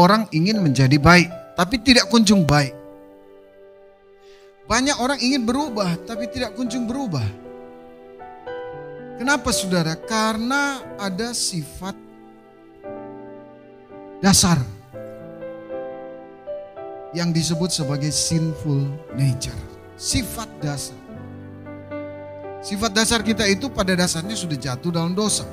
orang ingin menjadi baik, tapi tidak kunjung baik. Banyak orang ingin berubah, tapi tidak kunjung berubah. Kenapa saudara? Karena ada sifat dasar yang disebut sebagai sinful nature. Sifat dasar. Sifat dasar kita itu pada dasarnya sudah jatuh dalam dosa.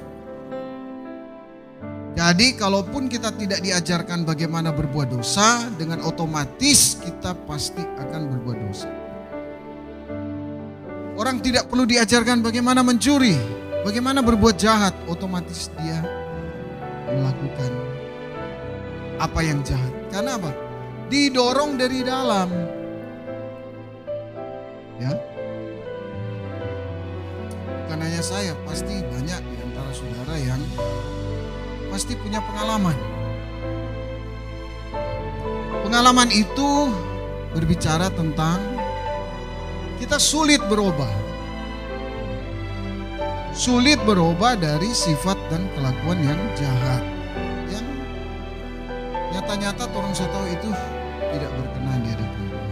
Jadi kalaupun kita tidak diajarkan bagaimana berbuat dosa, dengan otomatis kita pasti akan berbuat dosa. Orang tidak perlu diajarkan bagaimana mencuri, bagaimana berbuat jahat, otomatis dia melakukan apa yang jahat. Karena apa? Didorong dari dalam. Ya. Bukan hanya saya, pasti banyak di antara saudara yang pasti punya pengalaman. Pengalaman itu berbicara tentang kita sulit berubah. Sulit berubah dari sifat dan kelakuan yang jahat. Yang nyata-nyata orang saya tahu itu tidak berkenan di hadapan Tuhan.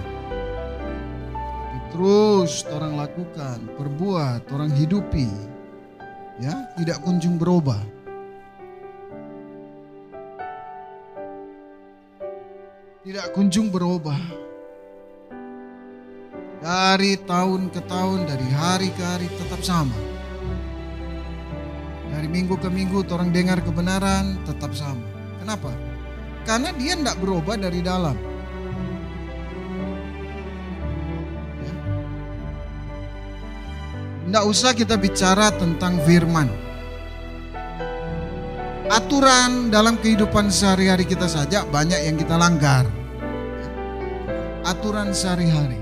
Tapi terus orang lakukan, perbuat, orang hidupi. Ya, tidak kunjung berubah. Tidak kunjung berubah. Dari tahun ke tahun, dari hari ke hari tetap sama. Dari minggu ke minggu orang dengar kebenaran tetap sama. Kenapa? Karena dia tidak berubah dari dalam. Ya. Tidak usah kita bicara tentang firman. Aturan dalam kehidupan sehari-hari kita saja banyak yang kita langgar. Aturan sehari-hari.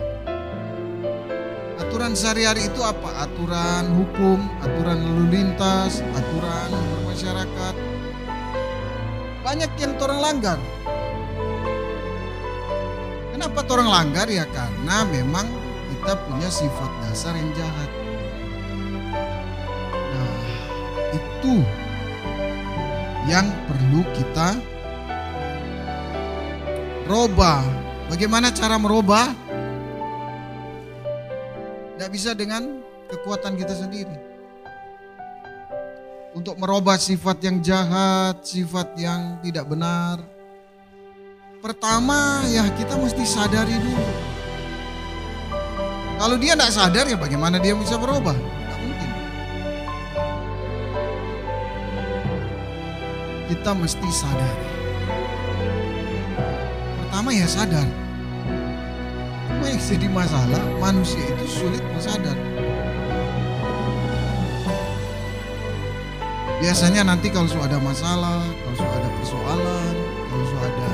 Aturan sehari-hari itu apa? Aturan hukum, aturan lalu lintas, aturan bermasyarakat. Banyak yang orang langgar. Kenapa orang langgar? Ya karena memang kita punya sifat dasar yang jahat. Nah, itu yang perlu kita robah. Bagaimana cara merubah? Tidak bisa dengan kekuatan kita sendiri. Untuk merubah sifat yang jahat, sifat yang tidak benar. Pertama ya kita mesti sadari dulu. Kalau dia tidak sadar ya bagaimana dia bisa berubah? Tidak mungkin. Kita mesti sadar. Pertama ya sadar. Cuma yang jadi masalah manusia itu sulit sadar. Biasanya nanti kalau sudah ada masalah, kalau sudah ada persoalan, kalau sudah ada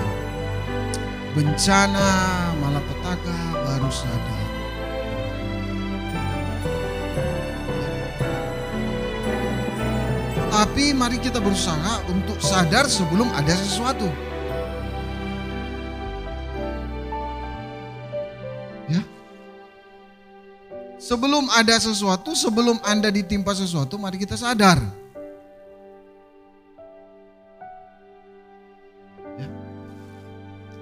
bencana, malapetaka, baru sadar. Tapi mari kita berusaha untuk sadar sebelum ada sesuatu. Ya. Sebelum ada sesuatu, sebelum Anda ditimpa sesuatu, mari kita sadar. Ya.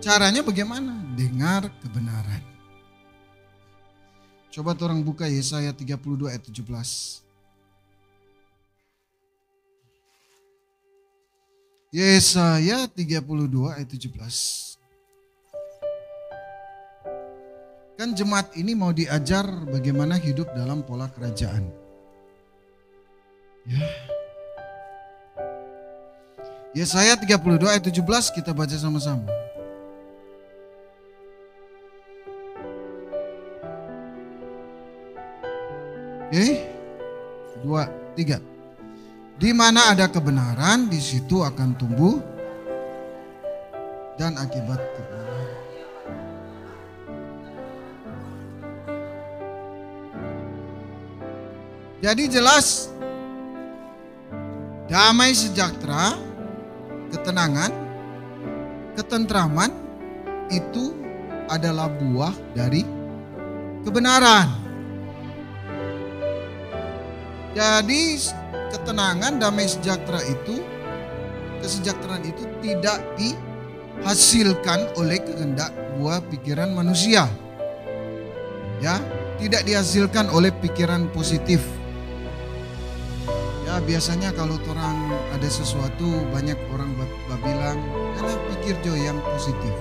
Caranya bagaimana? Dengar kebenaran. Coba orang buka Yesaya 32 ayat 17. Yesaya 32 ayat 17. Kan jemaat ini mau diajar bagaimana hidup dalam pola kerajaan. Ya. Yesaya 32 ayat 17 kita baca sama-sama. Oke. 2, 3. Di mana ada kebenaran, di situ akan tumbuh dan akibat kebenaran. Jadi jelas damai sejahtera, ketenangan, ketentraman itu adalah buah dari kebenaran. Jadi ketenangan, damai sejahtera itu, kesejahteraan itu tidak dihasilkan oleh kehendak buah pikiran manusia. Ya, tidak dihasilkan oleh pikiran positif. Ya, biasanya kalau orang ada sesuatu banyak orang bilang karena pikir jo yang positif.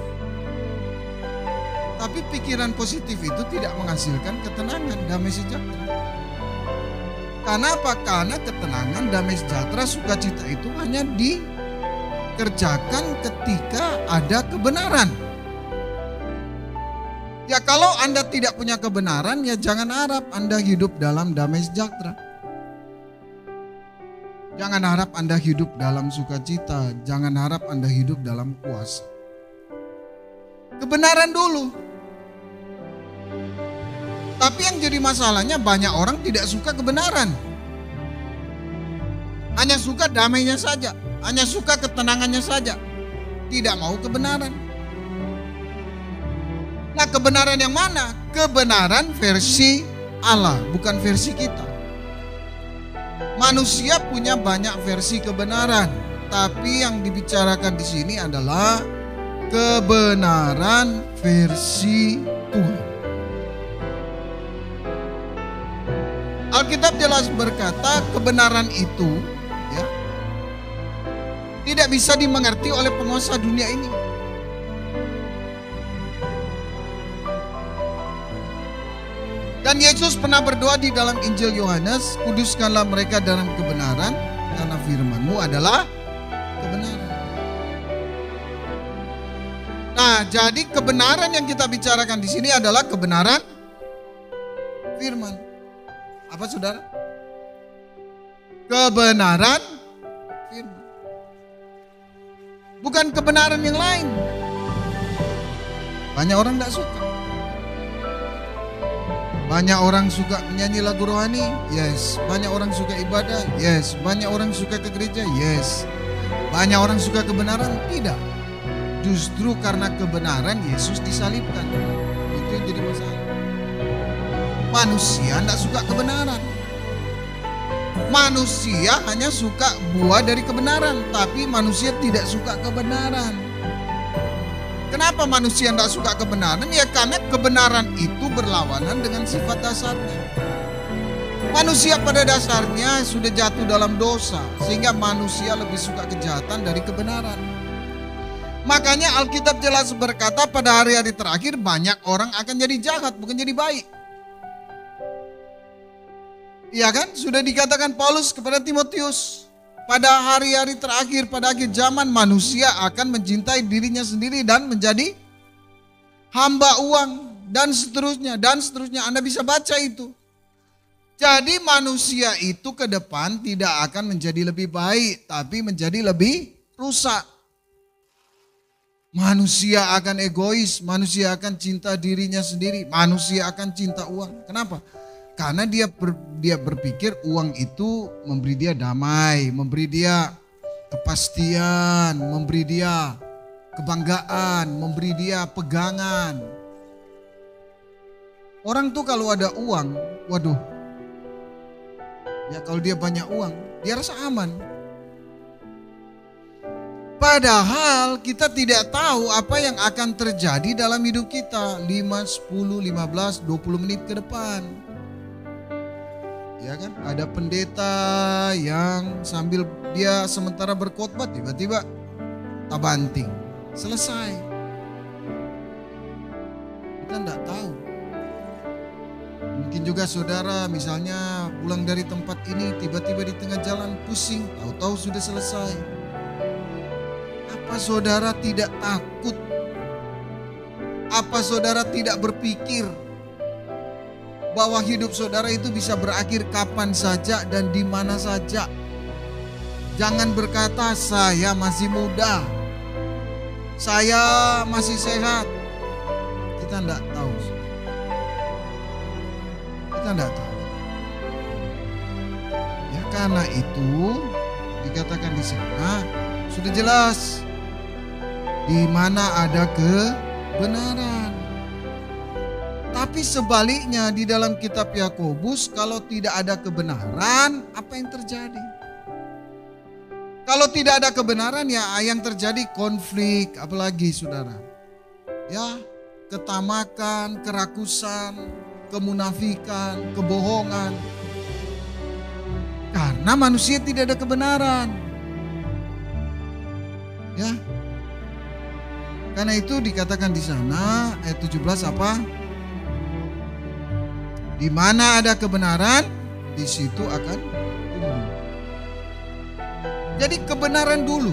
Tapi pikiran positif itu tidak menghasilkan ketenangan, damai sejahtera. Karena apa? Karena ketenangan, damai sejahtera, sukacita itu hanya dikerjakan ketika ada kebenaran. Ya kalau Anda tidak punya kebenaran, ya jangan harap Anda hidup dalam damai sejahtera. Jangan harap Anda hidup dalam sukacita, jangan harap Anda hidup dalam kuasa. Kebenaran dulu. Tapi yang jadi masalahnya banyak orang tidak suka kebenaran. Hanya suka damainya saja, hanya suka ketenangannya saja. Tidak mau kebenaran. Nah, kebenaran yang mana? Kebenaran versi Allah, bukan versi kita. Manusia punya banyak versi kebenaran, tapi yang dibicarakan di sini adalah kebenaran versi Tuhan. Alkitab jelas berkata kebenaran itu ya tidak bisa dimengerti oleh penguasa dunia ini. Dan Yesus pernah berdoa di dalam Injil Yohanes, kuduskanlah mereka dalam kebenaran, karena firman-Mu adalah kebenaran. Nah, jadi kebenaran yang kita bicarakan di sini adalah kebenaran firman. Apa saudara? Kebenaran firman. Bukan kebenaran yang lain. Banyak orang tidak suka. Banyak orang suka menyanyi lagu rohani, yes. Banyak orang suka ibadah, yes. Banyak orang suka ke gereja, yes. Banyak orang suka kebenaran, tidak. Justru karena kebenaran Yesus disalibkan. Itu yang jadi masalah. Manusia tidak suka kebenaran. Manusia hanya suka buah dari kebenaran, tapi manusia tidak suka kebenaran. Kenapa manusia tidak suka kebenaran? Ya karena kebenaran itu berlawanan dengan sifat dasarnya. Manusia pada dasarnya sudah jatuh dalam dosa, sehingga manusia lebih suka kejahatan dari kebenaran. Makanya Alkitab jelas berkata pada hari-hari terakhir banyak orang akan jadi jahat, bukan jadi baik. Iya kan? Sudah dikatakan Paulus kepada Timotius. Pada hari-hari terakhir, pada akhir zaman, manusia akan mencintai dirinya sendiri dan menjadi hamba uang dan seterusnya dan seterusnya. Anda bisa baca itu. Jadi manusia itu ke depan tidak akan menjadi lebih baik, tapi menjadi lebih rusak. Manusia akan egois, manusia akan cinta dirinya sendiri, manusia akan cinta uang. Kenapa? Karena dia berpikir uang itu memberi dia damai, memberi dia kepastian, memberi dia kebanggaan, memberi dia pegangan. Orang tuh kalau ada uang, waduh, ya kalau dia banyak uang, dia rasa aman. Padahal kita tidak tahu apa yang akan terjadi dalam hidup kita 5, 10, 15, 20 menit ke depan. Ya kan, ada pendeta yang sambil dia sementara berkhotbah tiba-tiba tabanting, selesai. Kita tidak tahu. Mungkin juga saudara misalnya pulang dari tempat ini tiba-tiba di tengah jalan pusing, tahu-tahu sudah selesai. Apa saudara tidak takut? Apa saudara tidak berpikir bahwa hidup saudara itu bisa berakhir kapan saja dan di mana saja? Jangan berkata saya masih muda, saya masih sehat. Kita tidak tahu. Kita tidak tahu. Ya karena itu dikatakan di sana sudah jelas di mana ada kebenaran. Tapi sebaliknya di dalam kitab Yakobus kalau tidak ada kebenaran, apa yang terjadi? Kalau tidak ada kebenaran ya yang terjadi konflik, apalagi saudara. Ya, ketamakan, kerakusan, kemunafikan, kebohongan. Karena manusia tidak ada kebenaran. Ya. Karena itu dikatakan di sana ayat 17 apa? Di mana ada kebenaran, di situ akan tumbuh. Jadi kebenaran dulu.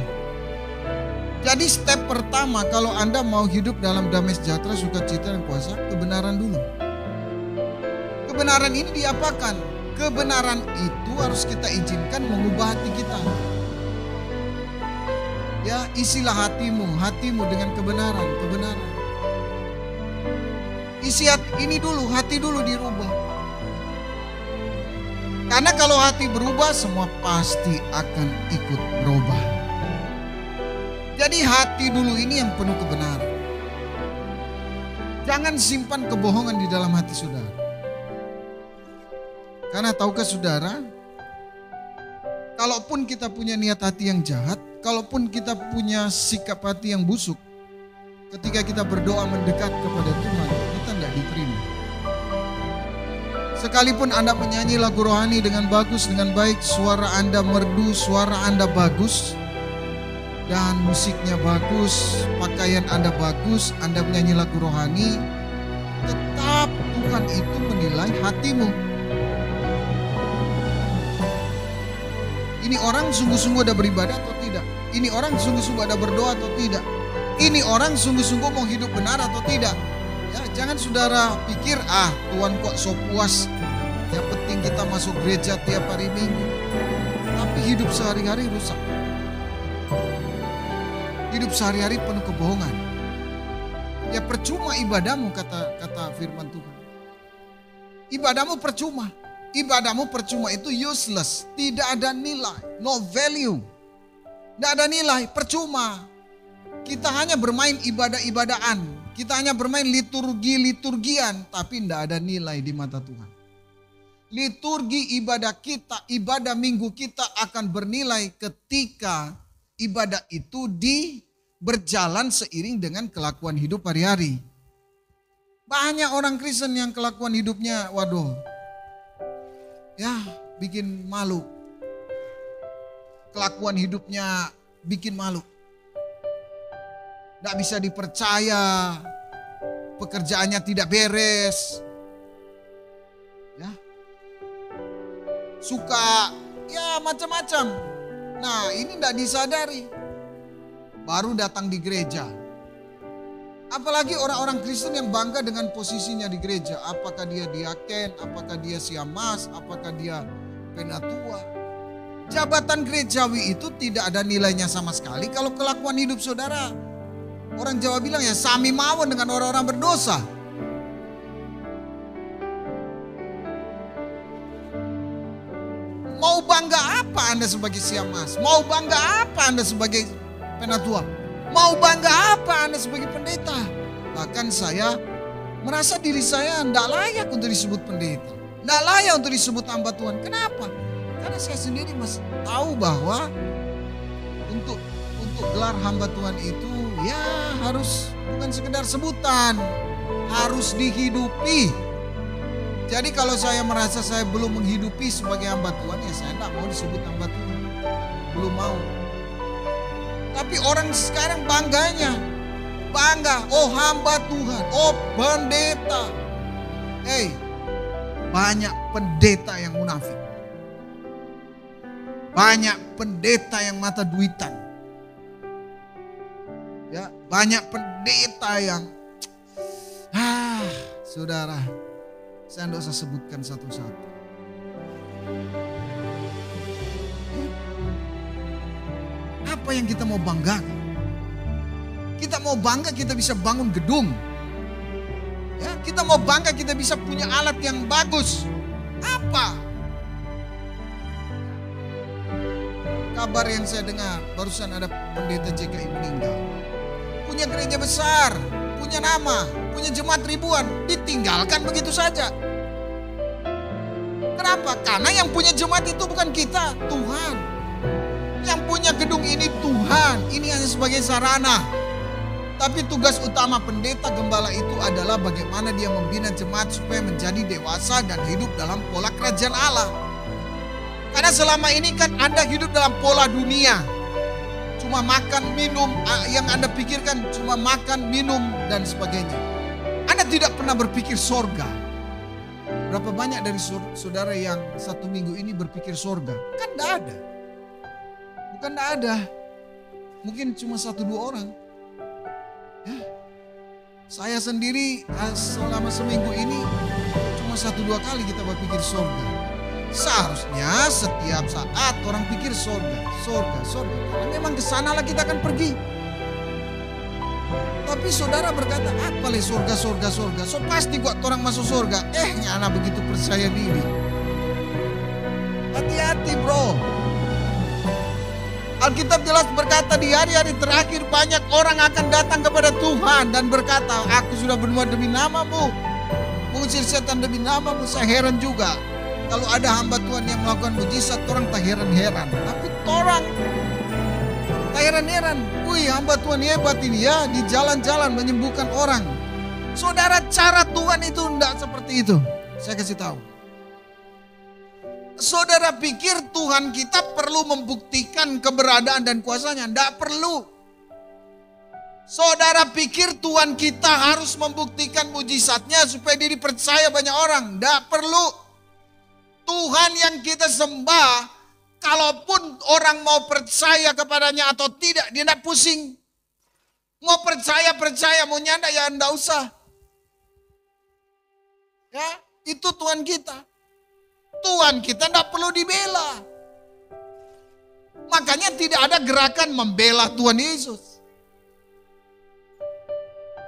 Jadi step pertama kalau Anda mau hidup dalam damai sejahtera, sukacita dan kuasa, kebenaran dulu. Kebenaran ini diapakan? Kebenaran itu harus kita izinkan mengubah hati kita. Ya, isilah hatimu dengan kebenaran. Isi hati ini dulu, hati dulu dirubah. Karena kalau hati berubah, semua pasti akan ikut berubah. Jadi hati dulu ini yang penuh kebenaran. Jangan simpan kebohongan di dalam hati saudara. Karena tahukah saudara, kalaupun kita punya niat hati yang jahat, kalaupun kita punya sikap hati yang busuk, ketika kita berdoa mendekat kepada Tuhan, kita tidak diterima. Sekalipun Anda menyanyi lagu rohani dengan bagus, dengan baik, suara Anda merdu, suara Anda bagus, dan musiknya bagus, pakaian Anda bagus, Anda menyanyi lagu rohani, tetap Tuhan itu menilai hatimu. Ini orang sungguh-sungguh ada beribadah atau tidak? Ini orang sungguh-sungguh ada berdoa atau tidak? Ini orang sungguh-sungguh mau hidup benar atau tidak? Ya, jangan saudara pikir, Tuhan kok so puas. Yang penting kita masuk gereja tiap hari Minggu. Tapi hidup sehari-hari rusak. Hidup sehari-hari penuh kebohongan. Ya percuma ibadahmu, kata firman Tuhan. Ibadahmu percuma. Ibadahmu percuma itu useless. Tidak ada nilai. No value. Tidak ada nilai. Percuma. Kita hanya bermain ibadah-ibadahan. Kita hanya bermain liturgi-liturgian. Tapi tidak ada nilai di mata Tuhan. Liturgi ibadah kita, ibadah minggu kita akan bernilai ketika ibadah itu berjalan seiring dengan kelakuan hidup hari-hari. Banyak orang Kristen yang kelakuan hidupnya, ya bikin malu. Kelakuan hidupnya bikin malu. Tidak bisa dipercaya. Pekerjaannya tidak beres. Ya. Suka ya macam-macam. Nah ini tidak disadari. Baru datang di gereja. Apalagi orang-orang Kristen yang bangga dengan posisinya di gereja. Apakah dia diaken, apakah dia siamas, apakah dia penatua. Jabatan gerejawi itu tidak ada nilainya sama sekali kalau kelakuan hidup saudara. Orang Jawa bilang ya sami mawon dengan orang-orang berdosa. Mau bangga apa Anda sebagai siamas? Mau bangga apa Anda sebagai penatua? Mau bangga apa Anda sebagai pendeta? Bahkan saya merasa diri saya tidak layak untuk disebut pendeta. Tidak layak untuk disebut hamba Tuhan. Kenapa? Karena saya sendiri masih tahu bahwa untuk gelar hamba Tuhan itu ya harus bukan sekedar sebutan. Harus dihidupi. Jadi kalau saya merasa saya belum menghidupi sebagai hamba Tuhan, ya saya tidak mau disebut hamba Tuhan. Belum mau. Tapi orang sekarang bangga, oh hamba Tuhan, oh pendeta. Banyak pendeta yang munafik. Banyak pendeta yang mata duitan. Ya, banyak pendeta yang saudara, saya tidak usah sebutkan satu-satu. Apa yang kita mau banggakan? Kita mau bangga kita bisa bangun gedung. Ya, kita mau bangga kita bisa punya alat yang bagus. Apa? Kabar yang saya dengar, barusan ada pendeta JKI meninggal. Punya gereja besar, punya nama, punya jemaat ribuan, ditinggalkan begitu saja. Kenapa? Karena yang punya jemaat itu bukan kita, Tuhan. Yang punya gedung ini Tuhan, ini hanya sebagai sarana. Tapi tugas utama pendeta gembala itu adalah bagaimana dia membina jemaat supaya menjadi dewasa dan hidup dalam pola kerajaan Allah. Karena selama ini kan Anda hidup dalam pola dunia. Cuma makan, minum, yang Anda pikirkan cuma makan, minum, dan sebagainya. Anda tidak pernah berpikir sorga. Berapa banyak dari saudara yang satu minggu ini berpikir sorga? Kan tidak ada. Bukan tidak ada. Mungkin cuma 1-2 orang. Ya. Saya sendiri selama seminggu ini cuma 1-2 kali kita berpikir sorga. Seharusnya setiap saat orang pikir sorga. Karena memang kesanalah kita akan pergi. Tapi saudara berkata, apa le sorga. So pasti kok orang masuk sorga. Anak begitu percaya diri. Hati-hati bro. Alkitab jelas berkata di hari-hari terakhir banyak orang akan datang kepada Tuhan dan berkata, aku sudah berbuat demi namamu, mengusir setan demi namamu. Saya heran juga kalau ada hamba Tuhan yang melakukan mujizat, orang tak heran-heran. Tapi orang tak heran-heran, wih hamba Tuhan hebat ini ya, di jalan-jalan menyembuhkan orang. Saudara, cara Tuhan itu tidak seperti itu. Saya kasih tahu. Saudara pikir Tuhan kita perlu membuktikan keberadaan dan kuasanya? Tidak perlu. Saudara pikir Tuhan kita harus membuktikan mujizatnya supaya dia dipercaya banyak orang? Tidak perlu. Tuhan yang kita sembah, kalaupun orang mau percaya kepadanya atau tidak, dia tidak pusing. Mau percaya, mau nyanda ya tidak usah. Ya, itu Tuhan kita. Tuhan kita tidak perlu dibela. Makanya tidak ada gerakan membela Tuhan Yesus.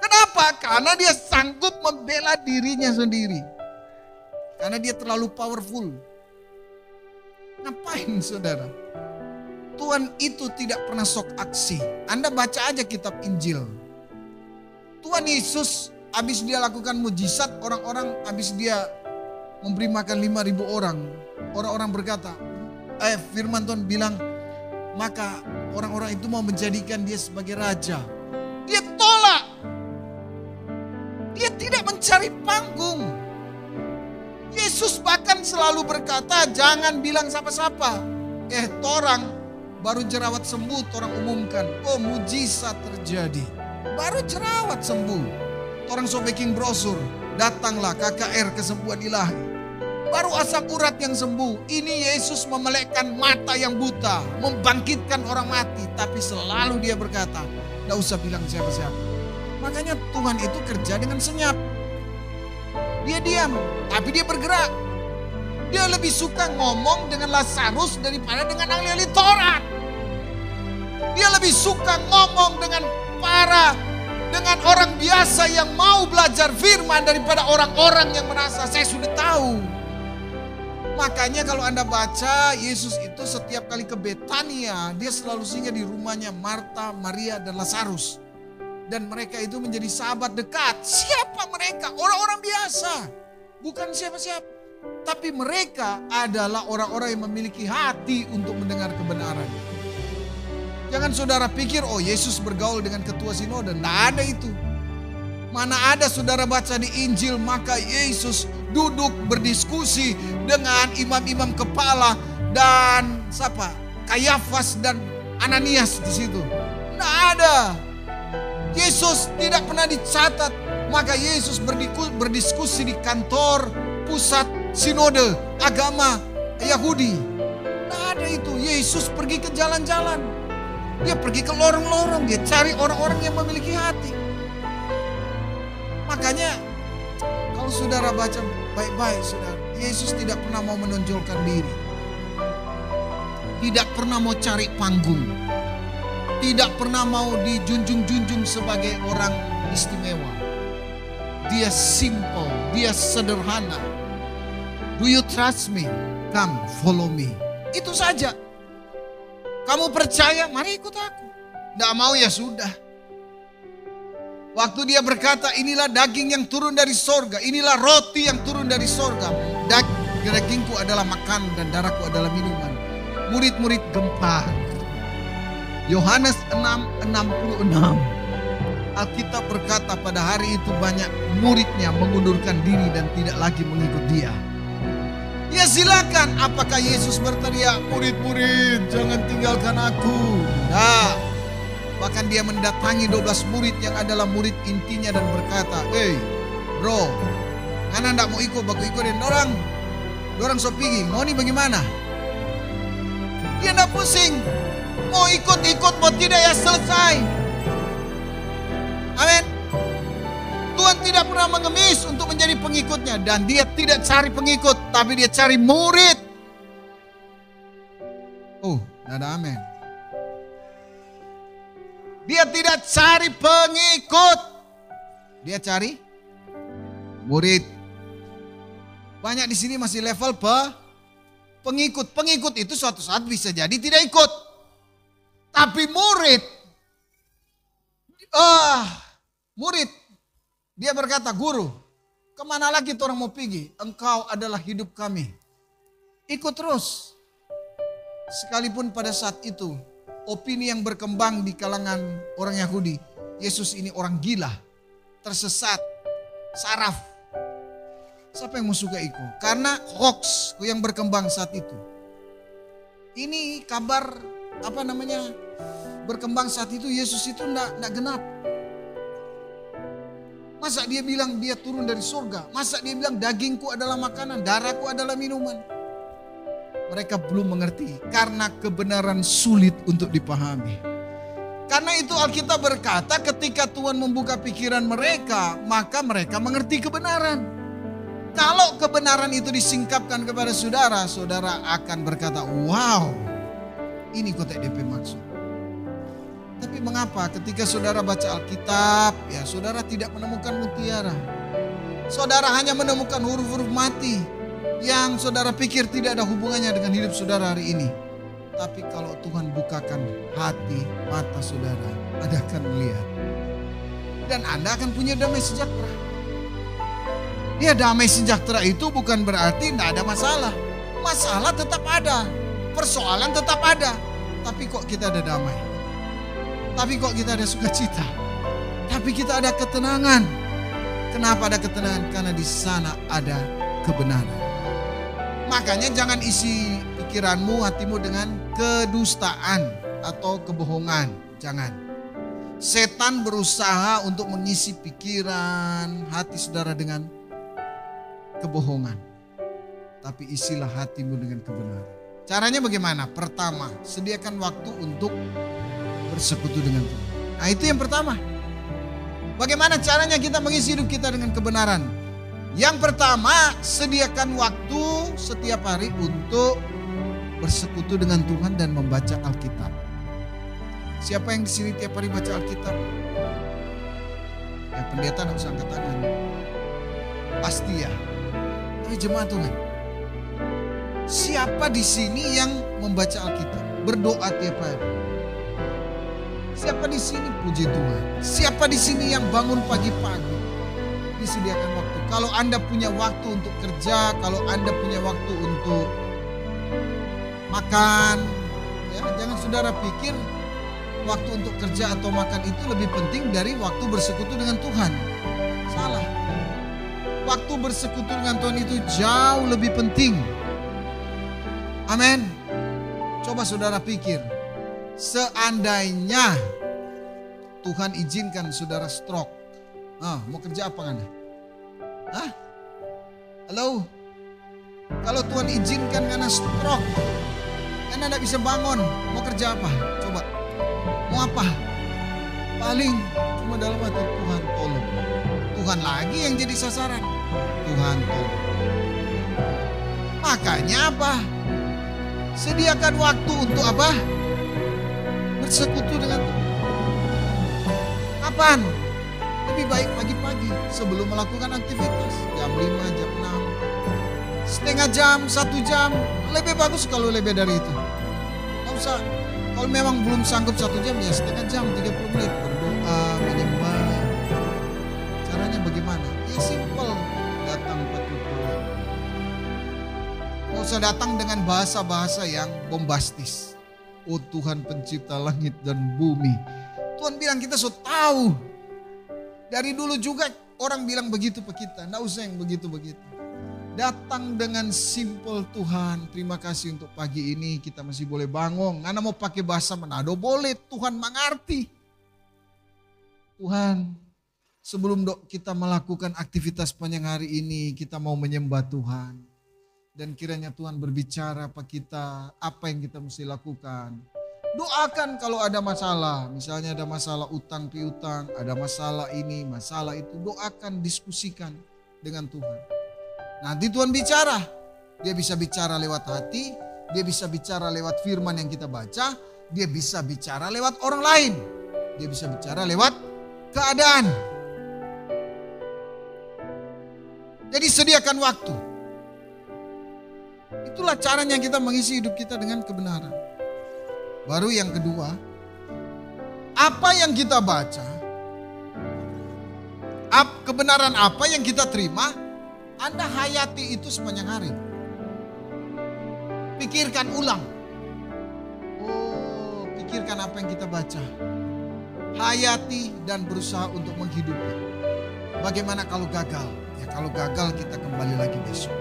Kenapa? Karena dia sanggup membela dirinya sendiri. Karena dia terlalu powerful. Ngapain saudara? Tuhan itu tidak pernah sok aksi. Anda baca aja kitab Injil. Tuhan Yesus habis dia lakukan mujizat, orang-orang habis dia memberi makan 5.000 orang. Orang-orang berkata, firman Tuhan bilang, maka orang-orang itu mau menjadikan dia sebagai raja. Dia tolak. Dia tidak mencari panggung. Yesus bahkan selalu berkata, jangan bilang siapa-siapa. Orang baru jerawat sembuh, orang umumkan, oh mujizat terjadi. Baru jerawat sembuh. Orang sobeking brosur, datanglah KKR kesembuhan ilahi. Baru asam urat yang sembuh. Ini Yesus memelekkan mata yang buta, membangkitkan orang mati. Tapi selalu dia berkata, tidak usah bilang siapa-siapa. Makanya Tuhan itu kerja dengan senyap. Dia diam, tapi dia bergerak. Dia lebih suka ngomong dengan Lazarus daripada dengan ahli-ahli Taurat. Dia lebih suka ngomong dengan orang biasa yang mau belajar firman daripada orang-orang yang merasa saya sudah tahu. Makanya kalau Anda baca, Yesus itu setiap kali ke Betania, dia selalu singgah di rumahnya Marta, Maria, dan Lazarus. Dan mereka itu menjadi sahabat dekat. Siapa mereka? Orang-orang biasa. Bukan siapa-siapa. Tapi mereka adalah orang-orang yang memiliki hati untuk mendengar kebenaran. Jangan saudara pikir, oh Yesus bergaul dengan ketua sinode. Tidak ada itu. Mana ada saudara baca di Injil, maka Yesus duduk berdiskusi dengan imam-imam kepala dan Kayafas dan Ananias di situ. Tidak ada. Yesus tidak pernah dicatat. Maka Yesus berdiskusi di kantor pusat sinode agama Yahudi. Tidak ada itu. Yesus pergi ke jalan-jalan. Dia pergi ke lorong-lorong. Dia cari orang-orang yang memiliki hati. Makanya kalau saudara baca baik-baik, saudara, Yesus tidak pernah mau menonjolkan diri. Tidak pernah mau cari panggung. Tidak pernah mau dijunjung-junjung sebagai orang istimewa. Dia simple, dia sederhana. Do you trust me? Come, follow me. Itu saja. Kamu percaya? Mari ikut aku. Tidak mau ya sudah. Waktu dia berkata, inilah daging yang turun dari sorga. Inilah roti yang turun dari sorga. Dagingku adalah makan dan darahku adalah minuman. Murid-murid gempar. Yohanes 6:66. Alkitab berkata pada hari itu banyak muridnya mengundurkan diri dan tidak lagi mengikut dia. Ya silakan, apakah Yesus berteriak, murid-murid jangan tinggalkan aku? Nah, bahkan dia mendatangi 12 murid yang adalah murid intinya dan berkata, "Hey bro, ngana ndak mau ikut, baku ikutin dorang so pergi, mau nih bagaimana?" Dia ndak pusing, mau ikut, mau tidak ya selesai. Amin. Tuhan tidak pernah mengemis untuk menjadi pengikutnya. Dan dia tidak cari pengikut, tapi dia cari murid. Oh, nada amin. Dia tidak cari pengikut, dia cari murid. Banyak di sini masih level pengikut. Pengikut itu suatu saat bisa jadi tidak ikut. Tapi murid, murid, dia berkata, "Guru, kemana lagi orang mau pergi? Engkau adalah hidup kami. Ikut terus." Sekalipun pada saat itu, opini yang berkembang di kalangan orang Yahudi, Yesus ini orang gila, tersesat, saraf. Siapa yang mau suka ikut? Karena hoax yang berkembang saat itu. Ini kabar berkembang saat itu, Yesus itu enggak genap. Masa dia bilang dia turun dari surga? Masa dia bilang dagingku adalah makanan, darahku adalah minuman? Mereka belum mengerti karena kebenaran sulit untuk dipahami. Karena itu Alkitab berkata ketika Tuhan membuka pikiran mereka, maka mereka mengerti kebenaran. Kalau kebenaran itu disingkapkan kepada saudara, saudara akan berkata, "Wow, ini kotek DP maksud." Tapi mengapa ketika saudara baca Alkitab, ya saudara tidak menemukan mutiara. Saudara hanya menemukan huruf-huruf mati yang saudara pikir tidak ada hubungannya dengan hidup saudara hari ini. Tapi kalau Tuhan bukakan hati, mata saudara, Anda akan melihat. Dan Anda akan punya damai sejahtera. Ya, damai sejahtera itu bukan berarti tidak ada masalah. Masalah tetap ada, persoalan tetap ada. Tapi kok kita ada damai? Tapi kok kita ada sukacita? Tapi kita ada ketenangan. Kenapa ada ketenangan? Karena di sana ada kebenaran. Makanya jangan isi pikiranmu, hatimu dengan kedustaan atau kebohongan. Jangan. Setan berusaha untuk mengisi pikiran, hati saudara dengan kebohongan. Tapi isilah hatimu dengan kebenaran. Caranya bagaimana? Pertama, sediakan waktu untuk bersekutu dengan Tuhan. Nah, itu yang pertama. Bagaimana caranya kita mengisi hidup kita dengan kebenaran? Yang pertama, sediakan waktu setiap hari untuk bersekutu dengan Tuhan dan membaca Alkitab. Siapa yang di sini tiap hari baca Alkitab? Ya, pendeta tidak usah angkat tangan. Pasti ya. Tapi jemaat Tuhan, siapa di sini yang membaca Alkitab, berdoa tiap hari? Siapa di sini puji Tuhan? Siapa di sini yang bangun pagi-pagi? Disediakan waktu. Kalau Anda punya waktu untuk kerja, kalau Anda punya waktu untuk makan, ya, jangan saudara pikir waktu untuk kerja atau makan itu lebih penting dari waktu bersekutu dengan Tuhan. Salah. Waktu bersekutu dengan Tuhan itu jauh lebih penting. Amin. Coba saudara pikir, seandainya Tuhan izinkan saudara stroke, mau kerja apa kan? Halo? Kalau Tuhan izinkan karena stroke, karena tidak bisa bangun, mau kerja apa? Coba, mau apa? Paling cuma dalam hati, Tuhan tolong. Tuhan lagi yang jadi sasaran. Tuhan tolong. Makanya apa? Sediakan waktu untuk apa? Bersekutu dengan Tuhan. Kapan? Lebih baik pagi-pagi sebelum melakukan aktivitas. Jam 5, jam 6. Setengah jam, 1 jam. Lebih bagus kalau lebih dari itu. Gak usah. Kalau memang belum sanggup 1 jam, ya setengah jam, 30 menit. Berdoa, menyembah. Caranya bagaimana? Ya simple. Datang 40 menit. Gak usah datang dengan bahasa-bahasa yang bombastis. Oh Tuhan pencipta langit dan bumi. Tuhan bilang kita so tahu. Dari dulu juga orang bilang begitu ke kita. Nggak usah yang begitu-begitu. Datang dengan simple Tuhan. Terima kasih untuk pagi ini kita masih boleh bangun. Anda mau pakai bahasa Manado boleh. Tuhan mengerti. Tuhan, sebelum kita melakukan aktivitas panjang hari ini, kita mau menyembah Tuhan. Dan kiranya Tuhan berbicara pada kita apa yang kita mesti lakukan. Doakan kalau ada masalah, misalnya ada masalah utang piutang, ada masalah ini, masalah itu. Doakan, diskusikan dengan Tuhan. Nanti Tuhan bicara. Dia bisa bicara lewat hati, dia bisa bicara lewat firman yang kita baca, dia bisa bicara lewat orang lain. Dia bisa bicara lewat keadaan. Jadi sediakan waktu. Itulah caranya kita mengisi hidup kita dengan kebenaran. Baru yang kedua, apa yang kita baca, kebenaran apa yang kita terima, Anda hayati itu sepanjang hari. Pikirkan ulang. Oh, pikirkan apa yang kita baca. Hayati dan berusaha untuk menghidupi. Bagaimana kalau gagal? Ya kalau gagal kita kembali lagi besok.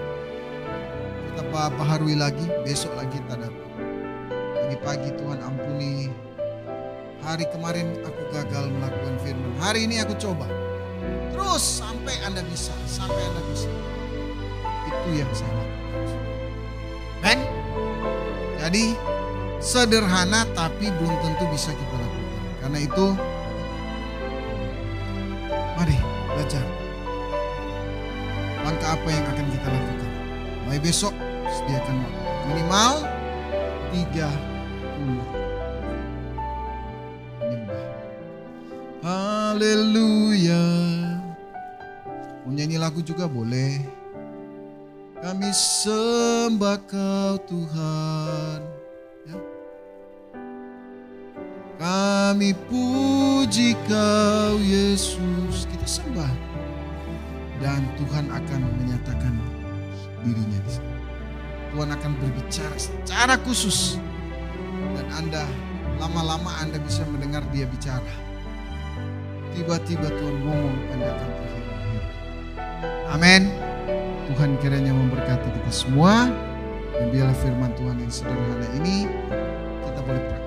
Kita baharui lagi, besok lagi kita datang. Pagi-pagi Tuhan ampuni. Hari kemarin aku gagal melakukan firman. Hari ini aku coba. Terus sampai Anda bisa, sampai Anda bisa. Itu yang saya lakukan. Men? Jadi sederhana tapi belum tentu bisa kita lakukan. Karena itu mari belajar. Langkah apa yang akan kita lakukan? Mulai besok sediakan waktu. Minimal 30 menyembah. Haleluya. Mau nyanyi lagu juga boleh. Kami sembah Kau Tuhan. Ya. Kami puji Kau Yesus. Kita sembah. Dan Tuhan akan menyatakan dirinya di sana. Tuhan akan berbicara secara khusus. Dan Anda lama-lama Anda bisa mendengar dia bicara. Tiba-tiba Tuhan ngomong, Anda akan terhidup. Amin. Tuhan kiranya memberkati kita semua. Dan biarlah firman Tuhan yang sederhana ini kita boleh praktikkan.